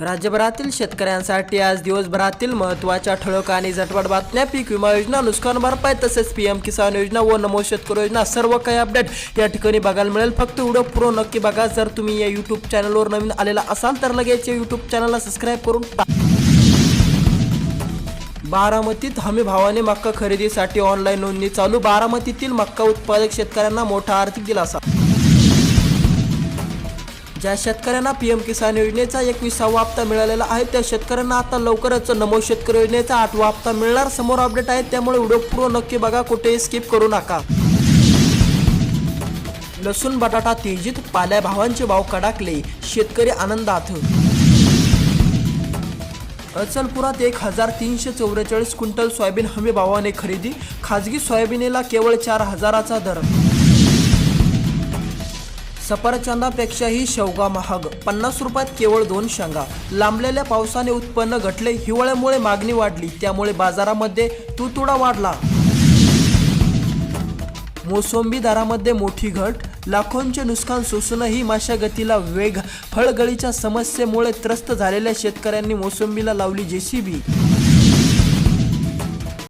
राज्यभरातील शेतकऱ्यांसाठी आज दिवसभरातील महत्त्वाच्या ठळक आणि झटपट बातम्या, पीक विमा योजना, नुकसान भरपाई तसेच पीएम किसान योजना व नमो शेतकरी योजना सर्व काही अपडेट या ठिकाणी बघायला मिळेल। फक्त व्हिडिओ पूर्ण नक्की बघा। जर तुम्ही या YouTube चॅनलवर नवीन आलेला असाल तर लगेच या YouTube चॅनलला सबस्क्राइब करून टाका। बारामतीत हमी भावाने मक्का खरेदीसाठी ऑनलाईन नोंदणी चालू। बारामतीतील मक्का उत्पादक शेतकऱ्यांना मोठा आर्थिक दिलासा। ज्या शेतकऱ्यांना पीएम किसान योजनेचा 21वा हप्ता मिळालेला आहे त्या शेतकऱ्यांना आता लवकरच नमो शेतकरी योजनेचा 8वा हप्ता मिळणार। समोर अपडेट आहे त्यामुळे व्हिडिओ पूर्ण नक्की बघा, कुठेही स्किप करू नका। लसूण बटाटा तेजीत, पाल्या भावांचे भाव कडाकले, शेतकरी आनंदात। अचलपुरात 1344 क्विंटल सोयाबीन हमी भावाने खरेदी, खाजगी सोयाबीनला केवळ 4000चा दर। सफरचंदापेक्षाही शेवगा महाग, 50 रुपयात केवळ 2 शेंगा। लांबलेल्या पावसाने उत्पन्न घटले, हिवाळ्यामुळे मागणी वाढली त्यामुळे बाजारामध्ये तुडतुडा वाढला। मोसंबी दरामध्ये मोठी घट, लाखोंचे नुकसान सोसूनही मशागतीला वेग। फळगळीच्या समस्येमुळे त्रस्त झालेल्या शेतकऱ्यांनी मोसंबीला लावली जेसीबी।